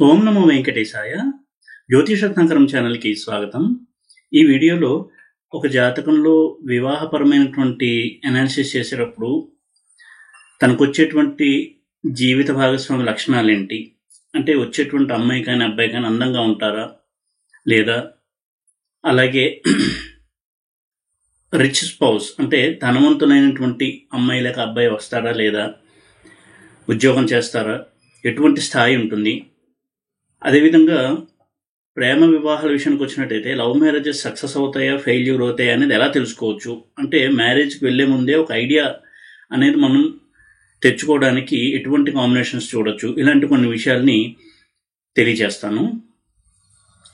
ఓం నమో వెంకటేశాయ. జ్యోతిషరత్నాకరం ఛానల్కి స్వాగతం. ఈ వీడియోలో ఒక జాతకంలో వివాహపరమైనటువంటి అనాలిసిస్ చేసేటప్పుడు తనకు వచ్చేటువంటి జీవిత భాగస్వామి లక్షణాలు ఏంటి, అంటే వచ్చేటువంటి అమ్మాయి కానీ అబ్బాయి కానీ అందంగా ఉంటారా లేదా, అలాగే రిచ్ స్పౌస్ అంటే ధనవంతులైనటువంటి అమ్మాయి లేక అబ్బాయి వస్తారా లేదా, ఉద్యోగం చేస్తారా, ఎటువంటి స్థాయి ఉంటుంది, అదేవిధంగా ప్రేమ వివాహాల విషయానికి వచ్చినట్టయితే లవ్ మ్యారేజెస్ సక్సెస్ అవుతాయా ఫెయిల్యూర్ అవుతాయా అనేది ఎలా తెలుసుకోవచ్చు, అంటే మ్యారేజ్కి వెళ్లే ముందే ఒక ఐడియా అనేది మనం తెచ్చుకోవడానికి ఎటువంటి కాంబినేషన్స్ చూడొచ్చు, ఇలాంటి కొన్ని విషయాల్ని తెలియజేస్తాను.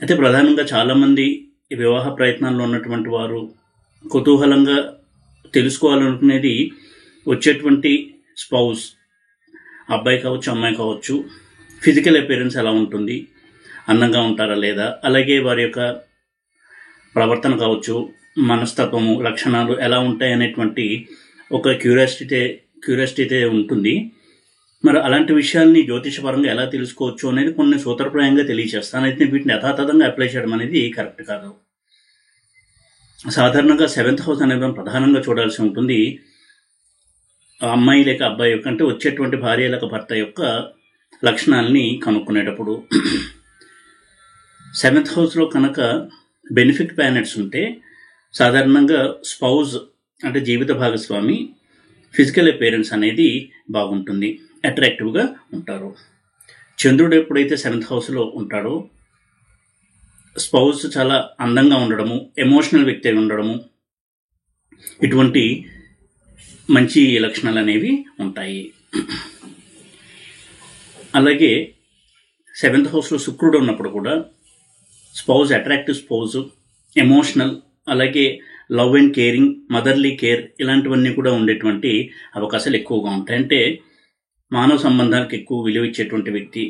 అయితే ప్రధానంగా చాలామంది ఈ వివాహ ప్రయత్నాల్లో ఉన్నటువంటి వారు కుతూహలంగా తెలుసుకోవాలనుకునేది వచ్చేటువంటి స్పౌస్, అబ్బాయి కావచ్చు అమ్మాయి కావచ్చు, ఫిజికల్ అపియరెన్స్ ఎలా ఉంటుంది, అందంగా ఉంటారా లేదా, అలాగే వారి యొక్క ప్రవర్తన కావచ్చు, మనస్తత్వము, లక్షణాలు ఎలా ఉంటాయి అనేటువంటి ఒక క్యూరియాసిటీ ఉంటుంది. మరి అలాంటి విషయాల్ని జ్యోతిషపరంగా ఎలా తెలుసుకోవచ్చు అనేది కొన్ని సూత్రప్రాయంగా తెలియజేస్తాను. అయితే వీటిని యథాతథంగా అప్లై చేయడం అనేది కరెక్ట్ కాదు. సాధారణంగా 7th హౌస్ అనేది మనం ప్రధానంగా చూడాల్సి ఉంటుంది. అమ్మాయి లేక అబ్బాయి యొక్క అంటే వచ్చేటువంటి భార్య లేక భర్త యొక్క లక్షణాలని కనుక్కునేటప్పుడు 7th హౌస్లో కనుక బెనిఫిట్ ప్లానెట్స్ ఉంటే సాధారణంగా స్పౌజ్ అంటే జీవిత భాగస్వామి ఫిజికల్ అపియరెన్స్ అనేది బాగుంటుంది, అట్రాక్టివ్గా ఉంటారు. చంద్రుడు ఎప్పుడైతే 7th హౌస్లో ఉంటాడో స్పౌజ్ చాలా అందంగా ఉండడము, ఎమోషనల్ వ్యక్తి అయి ఉండడము, ఇటువంటి మంచి లక్షణాలు అనేవి ఉంటాయి. అలాగే 7th హౌస్లో శుక్రుడు ఉన్నప్పుడు కూడా స్పౌజ్ అట్రాక్టివ్ స్పౌజ్, ఎమోషనల్, అలాగే love and caring, motherly care ఇలాంటివన్నీ కూడా ఉండేటువంటి అవకాశాలు ఎక్కువగా ఉంటాయి. అంటే మానవ సంబంధాలకు ఎక్కువ విలువ ఇచ్చేటువంటి వ్యక్తి,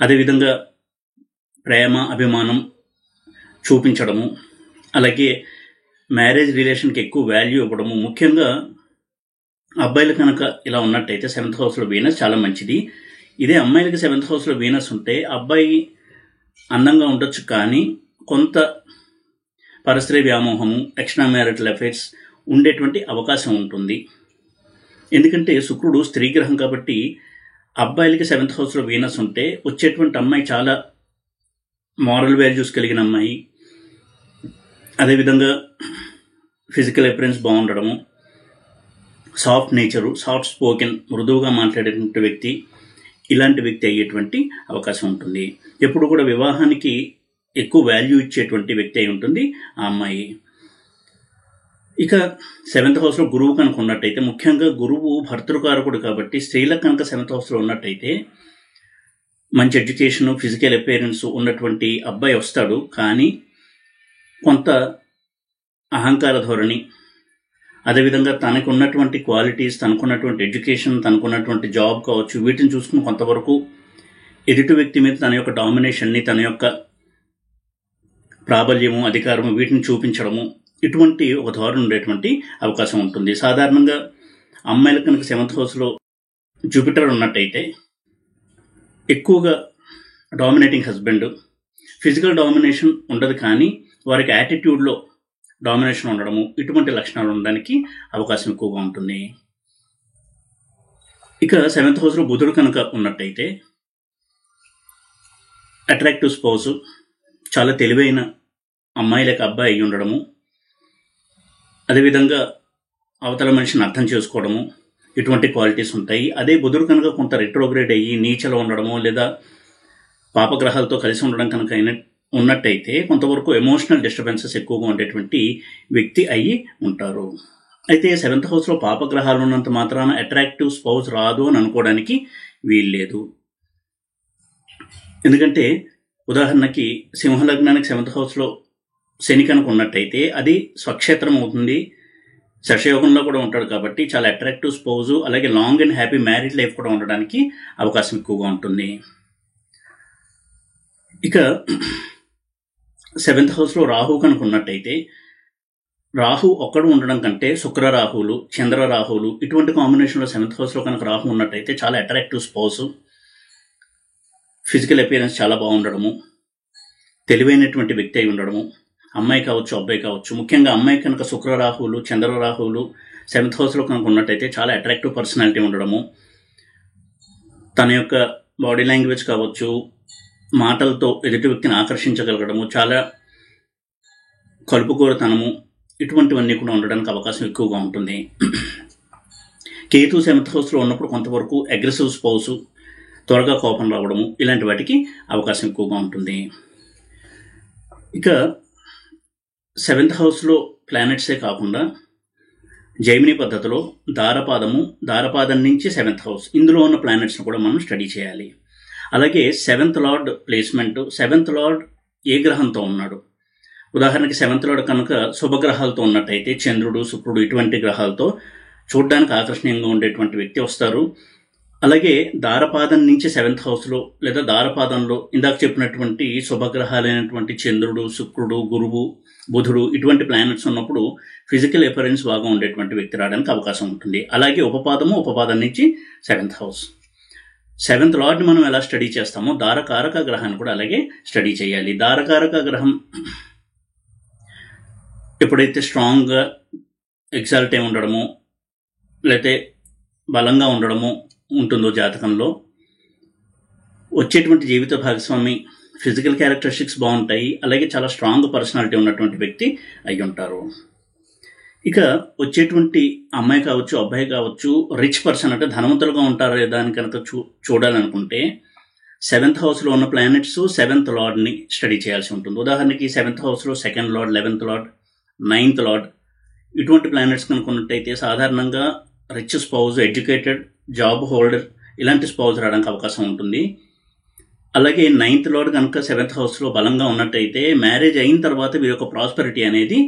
అదేవిధంగా ప్రేమ అభిమానం చూపించడము, అలాగే మ్యారేజ్ రిలేషన్కి ఎక్కువ వాల్యూ ఇవ్వడము. ముఖ్యంగా అబ్బాయిలు కనుక ఇలా ఉన్నట్టయితే 7th హౌస్లో వీనస్ చాలా మంచిది. ఇదే అమ్మాయిలకి 7th హౌస్లో వీనస్ ఉంటే అబ్బాయి అందంగా ఉండొచ్చు, కానీ కొంత పరస్త్రీ వ్యామోహము, ఎక్స్ట్రా మ్యారిటల్ అఫైర్స్ ఉండేటువంటి అవకాశం ఉంటుంది. ఎందుకంటే శుక్రుడు స్త్రీ గ్రహం కాబట్టి అబ్బాయిలకి 7th హౌస్లో వీనస్ ఉంటే వచ్చేటువంటి అమ్మాయి చాలా మారల్ వాల్యూస్ కలిగిన అమ్మాయి, అదేవిధంగా ఫిజికల్ అపియరెన్స్ బాగుండడము, సాఫ్ట్ నేచరు, సాఫ్ట్ స్పోకెన్, మృదువుగా మాట్లాడేటువంటి వ్యక్తి, ఇలాంటి వ్యక్తి అయ్యేటువంటి అవకాశం ఉంటుంది. ఎప్పుడు కూడా వివాహానికి ఎక్కువ వాల్యూ ఇచ్చేటువంటి వ్యక్తి అయి ఉంటుంది ఆ అమ్మాయి. ఇక 7th హౌస్లో గురువు కనుక ఉన్నట్టయితే, ముఖ్యంగా గురువు భర్తృకారకుడు కాబట్టి స్త్రీలకు కనుక 7th హౌస్లో ఉన్నట్టయితే మంచి ఎడ్యుకేషను, ఫిజికల్ అపియరెన్స్ ఉన్నటువంటి అబ్బాయి వస్తాడు, కానీ కొంత అహంకార ధోరణి, అదేవిధంగా తనకు ఉన్నటువంటి క్వాలిటీస్, తనకున్నటువంటి ఎడ్యుకేషన్, తనకున్నటువంటి జాబ్ కావచ్చు, వీటిని చూసుకుని కొంతవరకు ఎదుటి వ్యక్తి మీద తన యొక్క డామినేషన్ని, తన యొక్క ప్రాబల్యము, అధికారము వీటిని చూపించడము, ఇటువంటి ఒక ధోరణి ఉండేటువంటి అవకాశం ఉంటుంది. సాధారణంగా అమ్మాయిలకు కనుక 7th హౌస్లో జూపిటర్ ఉన్నట్టయితే ఎక్కువగా డామినేటింగ్ హస్బెండ్, ఫిజికల్ డామినేషన్ ఉండదు కానీ వారికి యాటిట్యూడ్లో డామినేషన్ ఉండడము, ఇటువంటి లక్షణాలు ఉండడానికి అవకాశం ఎక్కువగా ఉంటుంది. ఇక 7th హౌస్లో బుధుడు కనుక ఉన్నట్టయితే అట్రాక్టివ్ స్పౌస్, చాలా తెలివైన అమ్మాయి లేక అబ్బాయి అయి ఉండడము, అదేవిధంగా అవతల మనిషిని అర్థం చేసుకోవడము, ఇటువంటి క్వాలిటీస్ ఉంటాయి. అదే బుధుడు కనుక కొంత రెట్రోగ్రేడ్ అయ్యి నీచలో ఉండడము లేదా పాపగ్రహాలతో కలిసి ఉండడం కనుక ఉన్నట్టయితే కొంతవరకు ఎమోషనల్ డిస్టర్బెన్సెస్ ఎక్కువగా ఉండేటువంటి వ్యక్తి అయ్యి ఉంటారు. అయితే 7th హౌస్లో పాపగ్రహాలు ఉన్నంత మాత్రాన అట్రాక్టివ్ స్పౌస్ రాదు అని అనుకోవడానికి వీల్లేదు. ఎందుకంటే ఉదాహరణకి సింహలగ్నానికి 7th హౌస్లో శని కనుక ఉన్నట్టయితే అది స్వక్షేత్రం అవుతుంది, శశయోగంలో కూడా ఉంటాడు కాబట్టి చాలా అట్రాక్టివ్ స్పౌజు, అలాగే long and happy married life కూడా ఉండడానికి అవకాశం ఎక్కువగా ఉంటుంది. ఇక 7th హౌస్లో రాహు కనుక ఉన్నట్టయితే, రాహు ఒక్కడు ఉండడం కంటే శుక్ర రాహువులు, చంద్ర రాహువులు ఇటువంటి కాంబినేషన్లో 7th హౌస్లో కనుక రాహు ఉన్నట్టయితే చాలా అట్రాక్టివ్ స్పౌస్, ఫిజికల్ అపియరెన్స్ చాలా బాగుండడము, తెలివైనటువంటి వ్యక్తి అయి ఉండడము, అమ్మాయి కావచ్చు అబ్బాయి కావచ్చు, ముఖ్యంగా అమ్మాయి కనుక శుక్రరాహువులు చంద్రరాహువులు 7th హౌస్లో కనుక ఉన్నట్టయితే చాలా అట్రాక్టివ్ పర్సనాలిటీ ఉండడము, తన యొక్క బాడీ లాంగ్వేజ్ కావచ్చు, మాటలతో ఎదుటి వ్యక్తిని ఆకర్షించగలగడము, చాలా కలుపుకోరతనము, ఇటువంటివన్నీ కూడా ఉండడానికి అవకాశం ఎక్కువగా ఉంటుంది. కేతు 7th హౌస్లో ఉన్నప్పుడు కొంతవరకు అగ్రెసివ్ స్పౌస్, త్వరగా కోపం రావడము, ఇలాంటి వాటికి అవకాశం ఎక్కువగా ఉంటుంది. ఇక 7th హౌస్లో ప్లానెట్సే కాకుండా జైమిని పద్ధతిలో దారపాదం నుంచి 7th హౌస్, ఇందులో ఉన్న ప్లానెట్స్ను కూడా మనం స్టడీ చేయాలి. అలాగే 7th lord placement, 7th lord ఏ గ్రహంతో ఉన్నాడు, ఉదాహరణకి 7th లార్డ్ కనుక శుభగ్రహాలతో ఉన్నట్టయితే చంద్రుడు, శుక్రుడు ఇటువంటి గ్రహాలతో చూడడానికి ఆకర్షణీయంగా ఉండేటువంటి వ్యక్తి వస్తారు. అలాగే దారపాదం నుంచి 7th హౌస్లో లేదా దారపాదంలో ఇందాక చెప్పినటువంటి శుభగ్రహాలైనటువంటి చంద్రుడు, శుక్రుడు, గురువు, బుధుడు ఇటువంటి ప్లానెట్స్ ఉన్నప్పుడు ఫిజికల్ అపియరెన్స్ బాగా ఉండేటువంటి వ్యక్తి రావడానికి అవకాశం ఉంటుంది. అలాగే ఉపపాదం నుంచి 7th హౌస్. 7th లార్డ్ని మనం ఎలా స్టడీ చేస్తామో దారకారక గ్రహాన్ని కూడా అలాగే స్టడీ చేయాలి. దారకారక గ్రహం ఎప్పుడైతే స్ట్రాంగ్గా ఎగ్జాల్ట్ అయి ఉండడము లేకపోతే బలంగా ఉండడము ఉంటుందో జాతకంలో, వచ్చేటువంటి జీవిత భాగస్వామి ఫిజికల్ క్యారెక్టరిస్టిక్స్ బాగుంటాయి, అలాగే చాలా స్ట్రాంగ్ పర్సనాలిటీ ఉన్నటువంటి వ్యక్తి అయి ఉంటారు. ఇక వచ్చేటువంటి అమ్మాయి కావచ్చు అబ్బాయి కావచ్చు రిచ్ పర్సన్, అంటే ధనవంతులుగా ఉంటారు లేదా అని కనుక చూడాలనుకుంటే 7th హౌస్లో ఉన్న ప్లానెట్స్ 7th లార్డ్ని స్టడీ చేయాల్సి ఉంటుంది. ఉదాహరణకి 7th హౌస్లో 2nd lord, 11th lord, 9th lord ఇటువంటి ప్లానెట్స్ కనుక ఉన్నట్టయితే సాధారణంగా rich spouse, educated, job holder ఇలాంటి స్పౌజ్ రావడానికి అవకాశం ఉంటుంది. అలాగే 9th లార్డ్ కనుక 7th హౌస్లో బలంగా ఉన్నట్టయితే మ్యారేజ్ అయిన తర్వాత వీరి యొక్క ప్రాస్పెరిటీ అనేది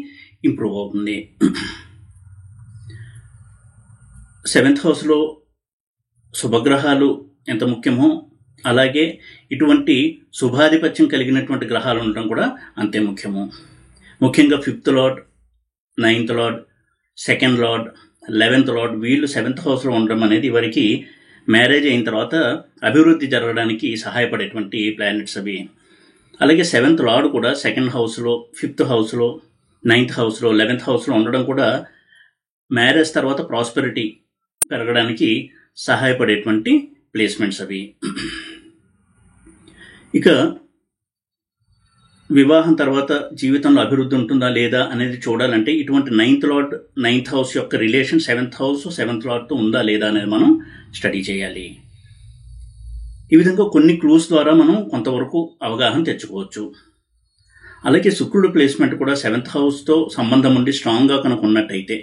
ఇంప్రూవ్ అవుతుంది. 7th హౌస్లో శుభగ్రహాలు ఎంత ముఖ్యమో అలాగే ఇటువంటి శుభాధిపత్యం కలిగినటువంటి గ్రహాలు ఉండడం కూడా అంతే ముఖ్యము. ముఖ్యంగా 5th lord, 9th lord, 2nd lord, 11th lord వీళ్ళు 7th హౌస్లో ఉండడం అనేది వారికి మ్యారేజ్ అయిన తర్వాత అభివృద్ధి జరగడానికి సహాయపడేటువంటి ప్లానెట్స్ అవి. అలాగే 7th లార్డ్ కూడా 2nd హౌస్లో, 5th హౌస్లో, 9th హౌస్లో, 11th హౌస్లో ఉండడం కూడా మ్యారేజ్ తర్వాత ప్రాస్పెరిటీ పెరగడానికి సహాయపడేటువంటి ప్లేస్మెంట్స్ అవి. ఇక వివాహం తర్వాత జీవితంలో అభివృద్ధి ఉంటుందా లేదా అనేది చూడాలంటే ఇటువంటి 9th లార్డ్, 9th హౌస్ యొక్క రిలేషన్ 7th హౌస్, 7th లార్డ్తో ఉందా లేదా అనేది మనం స్టడీ చేయాలి. ఈ విధంగా కొన్ని క్లూస్ ద్వారా మనం కొంతవరకు అవగాహన తెచ్చుకోవచ్చు. అలాగే శుక్రుడు ప్లేస్మెంట్ కూడా 7th హౌస్తో సంబంధం ఉండి స్ట్రాంగ్గా కనుక ఉన్నట్టయితే,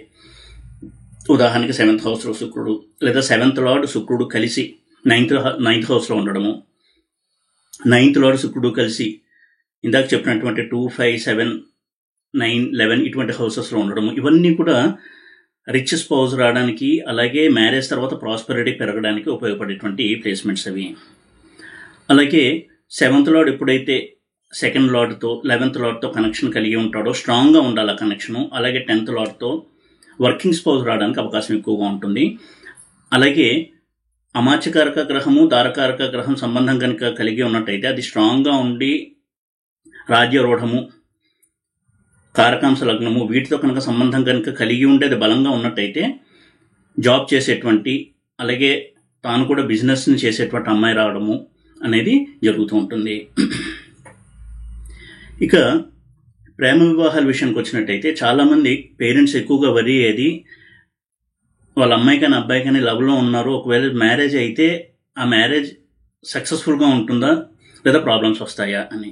ఉదాహరణకి 7th హౌస్లో శుక్రుడు లేదా 7th లార్డ్ శుక్రుడు కలిసి 9th హౌస్లో ఉండడము, 9th లార్డ్ శుక్రుడు కలిసి ఇందాక చెప్పినటువంటి 2, 5, 7, 9, 11 ఇటువంటి హౌసెస్లో ఉండడము, ఇవన్నీ కూడా రిచ్ స్పౌజ్ రావడానికి అలాగే మ్యారేజ్ తర్వాత ప్రాస్పెరిటీ పెరగడానికి ఉపయోగపడేటువంటి ప్లేస్మెంట్స్ అవి. అలాగే 7th లార్డ్ ఎప్పుడైతే 2nd లార్డ్తో 11th లార్డ్తో కనెక్షన్ కలిగి ఉంటాడో స్ట్రాంగ్గా ఉండాలి ఆ కనెక్షను. అలాగే 10th లార్డ్తో వర్కింగ్ స్పౌజ్ రావడానికి అవకాశం ఎక్కువగా ఉంటుంది. అలాగే అమాత్యకారక గ్రహము, దారకారక గ్రహం సంబంధం కనుక కలిగి ఉన్నట్టయితే అది స్ట్రాంగ్గా ఉండి రాజ్యారూఢము, కారకాంశ లగ్నము వీటితో కనుక సంబంధం కనుక కలిగి ఉండేది బలంగా ఉన్నట్టయితే జాబ్ చేసేటువంటి అలాగే తాను కూడా బిజినెస్ని చేసేటువంటి అమ్మాయి రావడము అనేది జరుగుతూ ఉంటుంది. ఇక ప్రేమ వివాహాల విషయానికి వచ్చినట్టయితే చాలామంది పేరెంట్స్ ఎక్కువగా వరి అయ్యేది వాళ్ళ అమ్మాయి కానీ అబ్బాయి కానీ లవ్లో ఉన్నారు, ఒకవేళ మ్యారేజ్ అయితే ఆ మ్యారేజ్ సక్సెస్ఫుల్గా ఉంటుందా లేదా ప్రాబ్లమ్స్ వస్తాయా అని.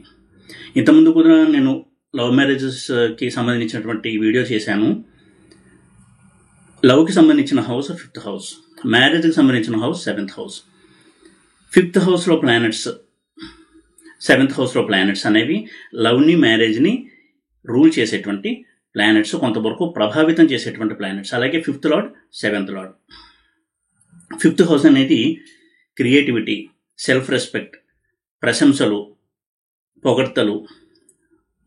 ఇంతకుముందు కూడా నేను లవ్ మ్యారేజెస్కి సంబంధించినటువంటి వీడియో చేశాను. లవ్కి సంబంధించిన హౌస్ 5th హౌస్, మ్యారేజ్కి సంబంధించిన హౌస్ 7th హౌస్. 5th హౌస్లో ప్లానెట్స్, 7th హౌస్లో ప్లానెట్స్ అనేవి లవ్ని, మ్యారేజ్ని రూల్ చేసేటువంటి ప్లానెట్స్, కొంతవరకు ప్రభావితం చేసేటువంటి ప్లానెట్స్. అలాగే 5th lord, 7th lord. 5th house అనేది క్రియేటివిటీ, సెల్ఫ్ రెస్పెక్ట్, ప్రశంసలు, పొగడ్తలు,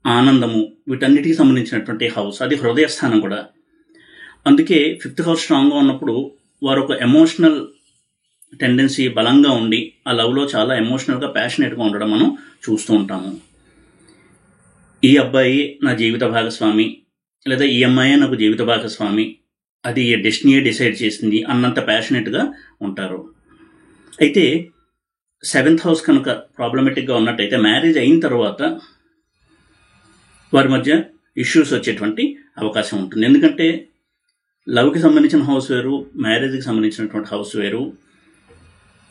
ఆనందము వీటన్నిటికీ సంబంధించినటువంటి హౌస్. అది హృదయస్థానం కూడా. అందుకే 5th హౌస్ స్ట్రాంగ్గా ఉన్నప్పుడు వారు ఒక ఎమోషనల్ టెండెన్సీ బలంగా ఉండి ఆ లవ్లో చాలా ఎమోషనల్గా ప్యాషనేట్గా ఉండడం మనం చూస్తూ ఉంటాము. ఈ అబ్బాయి నా జీవిత భాగస్వామి, లేదా ఈ అమ్మాయే నాకు జీవిత భాగస్వామి, అది డెస్టినీయే డిసైడ్ చేసింది అన్నంత ప్యాషనేట్గా ఉంటారు. అయితే 7th హౌస్ కనుక ప్రాబ్లమేటిక్గా ఉన్నట్టయితే మ్యారేజ్ అయిన తర్వాత వారి మధ్య ఇష్యూస్ వచ్చేటువంటి అవకాశం ఉంటుంది. ఎందుకంటే లవ్కి సంబంధించిన హౌస్ వేరు, మ్యారేజ్కి సంబంధించినటువంటి హౌస్ వేరు.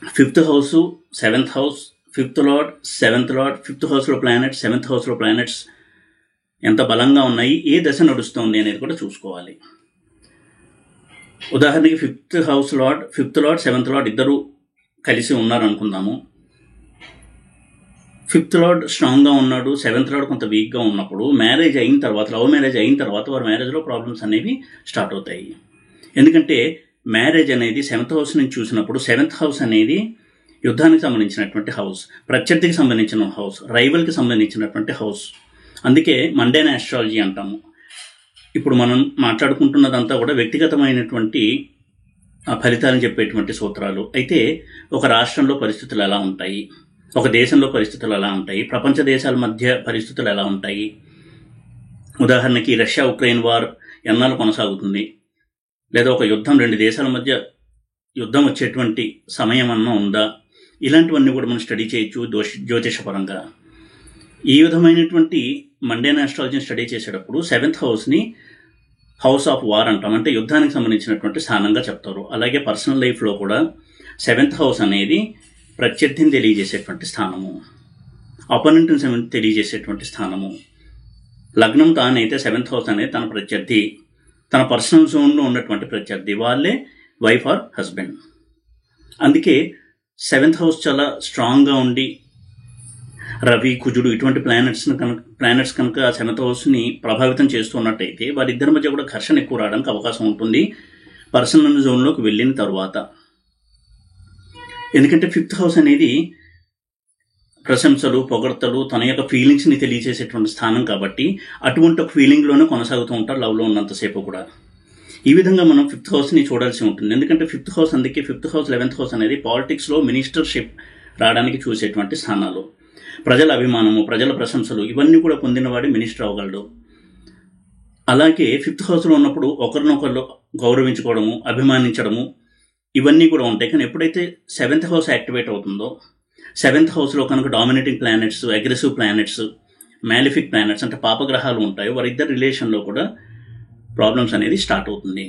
5th house, 7th house, 5th lord, 7th lord, 5th హౌస్లో ప్లానెట్స్, 7th హౌస్లో ప్లానెట్స్ ఎంత బలంగా ఉన్నాయి, ఏ దశ నడుస్తుంది అనేది కూడా చూసుకోవాలి. ఉదాహరణకి 5th house lord, 5th lord, 7th lord ఇద్దరు కలిసి ఉన్నారు అనుకుందాము. 5th లార్డ్ స్ట్రాంగ్గా ఉన్నాడు, 7th లార్డ్ కొంత వీక్గా ఉన్నప్పుడు మ్యారేజ్ అయిన తర్వాత, లవ్ మ్యారేజ్ అయిన తర్వాత వారి మ్యారేజ్లో ప్రాబ్లమ్స్ అనేవి స్టార్ట్ అవుతాయి. ఎందుకంటే మ్యారేజ్ అనేది 7th హౌస్ నుంచి చూసినప్పుడు 7th హౌస్ అనేది యుద్ధానికి సంబంధించినటువంటి హౌస్, ప్రత్యర్థికి సంబంధించిన హౌస్, రైవల్కి సంబంధించినటువంటి హౌస్. అందుకే మండేన్ ఆస్ట్రాలజీ అంటాము. ఇప్పుడు మనం మాట్లాడుకుంటున్నదంతా కూడా వ్యక్తిగతమైనటువంటి ఫలితాలను చెప్పేటువంటి సూత్రాలు. అయితే ఒక రాష్ట్రంలో పరిస్థితులు ఎలా ఉంటాయి, ఒక దేశంలో పరిస్థితులు ఎలా ఉంటాయి, ప్రపంచ దేశాల మధ్య పరిస్థితులు ఎలా ఉంటాయి, ఉదాహరణకి రష్యా ఉక్రెయిన్ వార్ ఎన్నాళ్ళు కొనసాగుతుంది, లేదా ఒక యుద్ధం, 2 దేశాల మధ్య యుద్ధం వచ్చేటువంటి సమయం అన్నా ఉందా, ఇలాంటివన్నీ కూడా మనం స్టడీ చేయొచ్చు జ్యోతిషపరంగా. ఈ విధమైనటువంటి మండేన్ ఆస్ట్రాలజీని స్టడీ చేసేటప్పుడు 7th హౌస్ని హౌస్ ఆఫ్ వార్ అంటాం, అంటే యుద్ధానికి సంబంధించినటువంటి స్థానంగా చెప్తారు. అలాగే పర్సనల్ లైఫ్లో కూడా 7th హౌస్ అనేది ప్రత్యర్థిని తెలియజేసేటువంటి స్థానము, అపోనెంట్ని తెలియజేసేటువంటి స్థానము. లగ్నం తానైతే 7th హౌస్ అనేది తన ప్రత్యర్థి, తన పర్సనల్ జోన్లో ఉన్నటువంటి ప్రత్యర్థి, వాళ్ళే వైఫ్ ఆర్ హస్బెండ్. అందుకే 7th హౌస్ చాలా స్ట్రాంగ్గా ఉండి రవి, కుజుడు ఇటువంటి ప్లానెట్స్ కనుక 7th హౌస్ని ప్రభావితం చేస్తున్నట్టయితే వారిద్దరి మధ్య కూడా ఘర్షణ ఎక్కువ రావడానికి అవకాశం ఉంటుంది పర్సనల్ జోన్లోకి వెళ్ళిన తర్వాత. ఎందుకంటే 5th హౌస్ అనేది ప్రశంసలు, పొగడ్తలు, తన యొక్క ఫీలింగ్స్ని తెలియజేసేటువంటి స్థానం కాబట్టి అటువంటి ఒక ఫీలింగ్లోనే కొనసాగుతూ ఉంటారు లవ్లో ఉన్నంతసేపు కూడా. ఈ విధంగా మనం 5th హౌస్ని చూడాల్సి ఉంటుంది. ఎందుకంటే 5th హౌస్, అందుకే 5th హౌస్ 11th హౌస్ అనేది పాలిటిక్స్లో మినిస్టర్షిప్ రావడానికి చూసేటువంటి స్థానాలు. ప్రజల అభిమానము, ప్రజల ప్రశంసలు ఇవన్నీ కూడా పొందినవాడే మినిస్టర్ అవ్వగలడు. అలాగే 5th హౌస్లో ఉన్నప్పుడు ఒకరినొకరు గౌరవించుకోవడము, అభిమానించడము ఇవన్నీ కూడా ఉంటాయి. కానీ ఎప్పుడైతే 7th హౌస్ యాక్టివేట్ అవుతుందో, 7th హౌస్లో కనుక dominating planets, aggressive planets, malefic planets అంటే పాపగ్రహాలు ఉంటాయి, వారిద్దరి రిలేషన్లో కూడా ప్రాబ్లమ్స్ అనేది స్టార్ట్ అవుతుంది.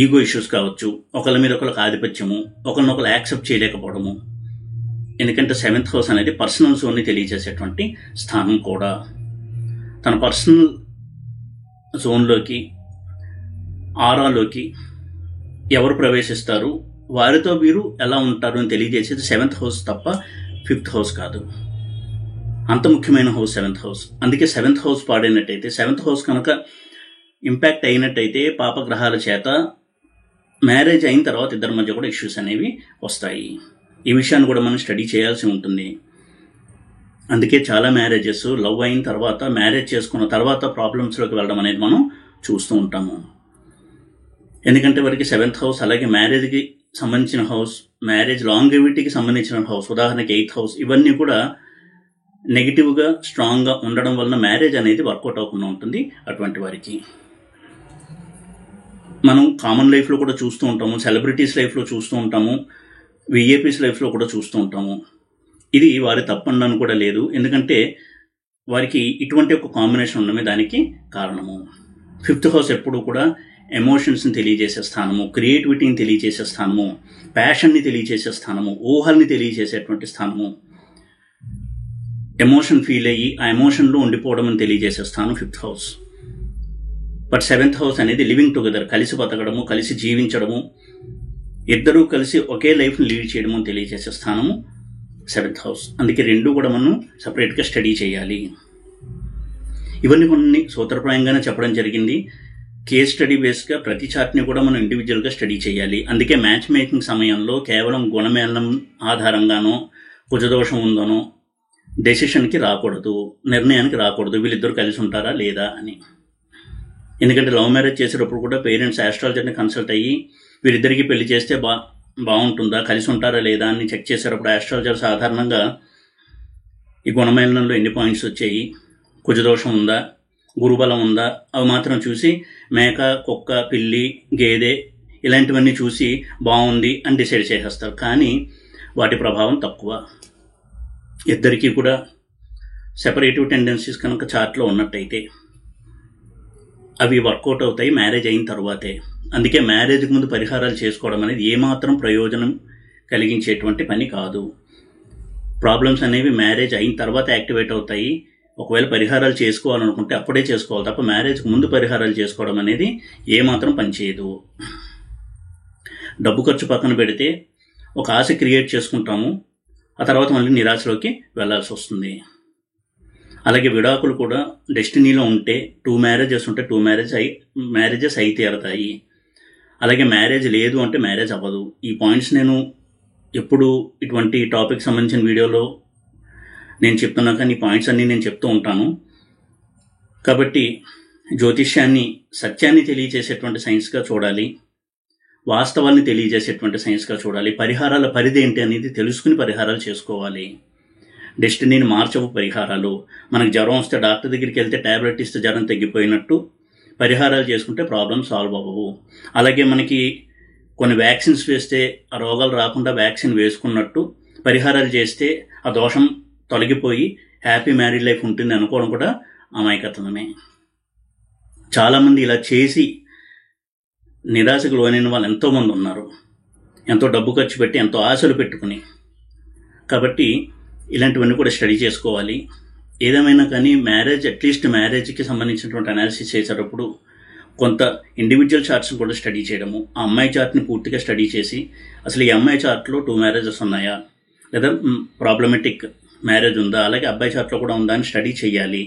ఈగో ఇష్యూస్ కావచ్చు, ఒకరి మీద ఒకరికి ఆధిపత్యము, ఒకరినొకరు యాక్సెప్ట్ చేయలేకపోవడము. ఎందుకంటే 7th హౌస్ అనేది పర్సనల్ జోన్ని తెలియజేసేటువంటి స్థానం కూడా. తన పర్సనల్ జోన్లోకి, ఆరాలోకి ఎవరు ప్రవేశిస్తారు, వారితో వీరు ఎలా ఉంటారు అని తెలియజేసేది 7th హౌస్ తప్ప 5th హౌస్ కాదు. అంత ముఖ్యమైన హౌస్ 7th హౌస్. అందుకే 7th హౌస్ పాడైనట్టయితే, 7th హౌస్ కనుక ఇంపాక్ట్ అయినట్టయితే పాపగ్రహాల చేత మ్యారేజ్ అయిన తర్వాత ఇద్దరి మధ్య కూడా ఇష్యూస్ అనేవి వస్తాయి. ఈ విషయాన్ని కూడా మనం స్టడీ చేయాల్సి ఉంటుంది. అందుకే చాలా మ్యారేజెస్ లవ్ అయిన తర్వాత, మ్యారేజ్ చేసుకున్న తర్వాత ప్రాబ్లమ్స్లోకి వెళ్ళడం అనేది మనం చూస్తూ ఉంటాము. ఎందుకంటే వారికి 7th హౌస్, అలాగే మ్యారేజ్కి సంబంధించిన హౌస్, మ్యారేజ్ లాంగివిటీకి సంబంధించిన హౌస్, ఉదాహరణకి 8th హౌస్, ఇవన్నీ కూడా నెగిటివ్గా స్ట్రాంగ్గా ఉండడం వలన మ్యారేజ్ అనేది వర్కౌట్ అవ్వకుండా ఉంటుంది అటువంటి వారికి. మనం కామన్ లైఫ్లో కూడా చూస్తూ ఉంటాము, సెలబ్రిటీస్ లైఫ్లో చూస్తూ ఉంటాము, విఏపీస్ లైఫ్లో కూడా చూస్తూ ఉంటాము. ఇది వారి తప్పండని కూడా లేదు, ఎందుకంటే వారికి ఇటువంటి ఒక కాంబినేషన్ ఉండడమే దానికి కారణము. 5th హౌస్ ఎప్పుడు కూడా ఎమోషన్స్ని తెలియజేసే స్థానము, క్రియేటివిటీని తెలియజేసే స్థానము, ప్యాషన్ని తెలియజేసే స్థానము, ఊహల్ని తెలియజేసేటువంటి స్థానము, ఎమోషన్ ఫీల్ అయ్యి ఆ ఎమోషన్లో ఉండిపోవడం అని తెలియజేసే స్థానం 5th house. But 7th house అనేది లివింగ్ టుగెదర్, కలిసి బతకడము, కలిసి జీవించడము, ఇద్దరూ కలిసి ఒకే లైఫ్ని లీడ్ చేయడము అని తెలియజేసే స్థానము 7th హౌస్. అందుకే రెండు కూడా మనం సపరేట్గా స్టడీ చేయాలి. ఇవన్నీ కొన్ని సూత్రప్రాయంగానే చెప్పడం జరిగింది. కేస్ స్టడీ బేస్గా ప్రతి చార్ట్ని కూడా మనం ఇండివిజువల్గా స్టడీ చేయాలి. అందుకే మ్యాచ్ మేకింగ్ సమయంలో కేవలం గుణమేళనం ఆధారంగానో, కుజదోషం ఉందనో డెసిషన్కి రాకూడదు, నిర్ణయానికి రాకూడదు వీళ్ళిద్దరూ కలిసి ఉంటారా లేదా అని. ఎందుకంటే లవ్ మ్యారేజ్ చేసేటప్పుడు కూడా పేరెంట్స్ ఆస్ట్రాలజర్ని కన్సల్ట్ అయ్యి వీరిద్దరికీ పెళ్లి చేస్తే బాగుంటుందా, కలిసి ఉంటారా లేదా అని చెక్ చేసేటప్పుడు ఆస్ట్రాలజర్ సాధారణంగా ఈ గుణమేళనంలో ఎన్ని పాయింట్స్ వచ్చాయి, కుజదోషం ఉందా, గురుబలం ఉందా, అవి మాత్రం చూసి మేక, కుక్క, పిల్లి, గేదె ఇలాంటివన్నీ చూసి బాగుంది అని డిసైడ్ చేసేస్తారు. కానీ వాటి ప్రభావం తక్కువ. ఇద్దరికీ కూడా సెపరేటివ్ టెండెన్సీస్ కనుక చార్ట్లో ఉన్నట్టయితే అవి వర్కౌట్ అవుతాయి మ్యారేజ్ అయిన తర్వాతే. అందుకే మ్యారేజ్కి ముందు పరిహారాలు చేసుకోవడం అనేది ఏమాత్రం ప్రయోజనం కలిగించేటువంటి పని కాదు. ప్రాబ్లమ్స్ అనేవి మ్యారేజ్ అయిన తర్వాత యాక్టివేట్ అవుతాయి. ఒకవేళ పరిహారాలు చేసుకోవాలనుకుంటే అప్పుడే చేసుకోవాలి తప్ప మ్యారేజ్కి ముందు పరిహారాలు చేసుకోవడం అనేది ఏమాత్రం పనిచేయదు. డబ్బు ఖర్చు పక్కన పెడితే ఒక ఆశ క్రియేట్ చేసుకుంటాము, ఆ తర్వాత మళ్ళీ నిరాశలోకి వెళ్లాల్సి వస్తుంది. అలాగే విడాకులు కూడా డెస్టినీలో ఉంటే 2 మ్యారేజెస్ ఉంటే 2 మ్యారేజెస్ అయి తీరతాయి. అలాగే మ్యారేజ్ లేదు అంటే మ్యారేజ్ అవ్వదు. ఈ పాయింట్స్ నేను ఎప్పుడు ఇటువంటి టాపిక్ సంబంధించిన వీడియోలో నేను చెప్తున్నా, కానీ ఈ పాయింట్స్ అన్నీ నేను చెప్తూ ఉంటాను. కాబట్టి జ్యోతిష్యాన్ని సత్యాన్ని తెలియజేసేటువంటి సైన్స్గా చూడాలి, వాస్తవాల్ని తెలియజేసేటువంటి సైన్స్గా చూడాలి. పరిహారాల పరిధి ఏంటి అనేది తెలుసుకుని పరిహారాలు చేసుకోవాలి. డెస్టినీని మార్చవు పరిహారాలు. మనకు జ్వరం వస్తే డాక్టర్ దగ్గరికి వెళ్తే ట్యాబ్లెట్ ఇస్తే జ్వరం తగ్గిపోయినట్టు పరిహారాలు చేసుకుంటే ప్రాబ్లం సాల్వ్ అవ్వవు. అలాగే మనకి కొన్ని వ్యాక్సిన్స్ వేస్తే ఆ రోగాలు రాకుండా వ్యాక్సిన్ వేసుకున్నట్టు పరిహారాలు చేస్తే ఆ దోషం తొలగిపోయి హ్యాపీ మ్యారీడ్ లైఫ్ ఉంటుంది అనుకోవడం కూడా అమాయకత్వమే. చాలామంది ఇలా చేసి నిరాశకు లోనైన వాళ్ళు ఎంతోమంది ఉన్నారు, ఎంతో డబ్బు ఖర్చు పెట్టి ఎంతో ఆశలు పెట్టుకుని. కాబట్టి ఇలాంటివన్నీ కూడా స్టడీ చేసుకోవాలి. ఏదేమైనా కానీ అట్లీస్ట్ మ్యారేజ్కి సంబంధించినటువంటి అనాలిసిస్ చేసేటప్పుడు కొంత ఇండివిజువల్ చార్ట్స్ని కూడా స్టడీ చేయడము, ఆ అమ్మాయి చార్ట్ని పూర్తిగా స్టడీ చేసి అసలు ఈ అమ్మాయి చార్ట్లో 2 మ్యారేజెస్ ఉన్నాయా, లేదా ప్రాబ్లమెటిక్ మ్యారేజ్ ఉందా, అలాగే అబ్బాయి చార్ట్లో కూడా ఉందా అని స్టడీ చేయాలి.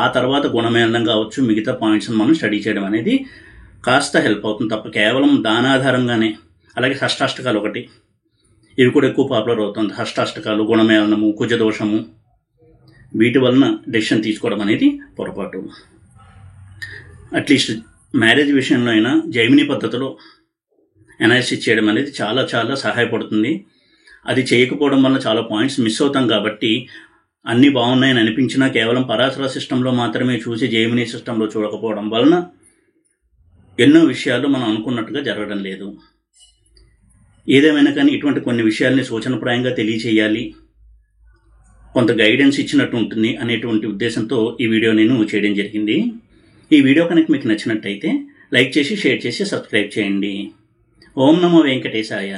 ఆ తర్వాత గుణమేళనం కావచ్చు, మిగతా పాయింట్స్ని మనం స్టడీ చేయడం అనేది కాస్త హెల్ప్ అవుతుంది తప్ప కేవలం దానాధారంగానే. అలాగే షష్టాష్టకాలు ఒకటి, ఇవి కూడా ఎక్కువ పాపులర్ అవుతుంది. షష్టాష్టకాలు, గుణమేళనము, కుజదోషము, వీటి వలన డెసిషన్ తీసుకోవడం అనేది పొరపాటు. అట్లీస్ట్ మ్యారేజ్ విషయంలో అయినా జైమిని పద్ధతిలో అనాలిసిస్ చేయడం అనేది చాలా చాలా సహాయపడుతుంది. అది చేయకపోవడం వల్ల చాలా పాయింట్స్ మిస్ అవుతాం. కాబట్టి అన్నీ బాగున్నాయని అనిపించినా కేవలం పరాశర సిస్టంలో మాత్రమే చూసి జైమిని సిస్టంలో చూడకపోవడం వలన ఎన్నో విషయాలు మనం అనుకున్నట్టుగా జరగడం లేదు. ఏదేమైనా కానీ ఇటువంటి కొన్ని విషయాల్ని సూచనప్రాయంగా తెలియచేయాలి, కొంత గైడెన్స్ ఇచ్చినట్టు ఉంటుంది అనేటువంటి ఉద్దేశంతో ఈ వీడియో నేను చేయడం జరిగింది. ఈ వీడియో కనుక మీకు నచ్చినట్టయితే లైక్ చేసి, షేర్ చేసి, సబ్స్క్రైబ్ చేయండి. ఓం నమో వెంకటేశాయ.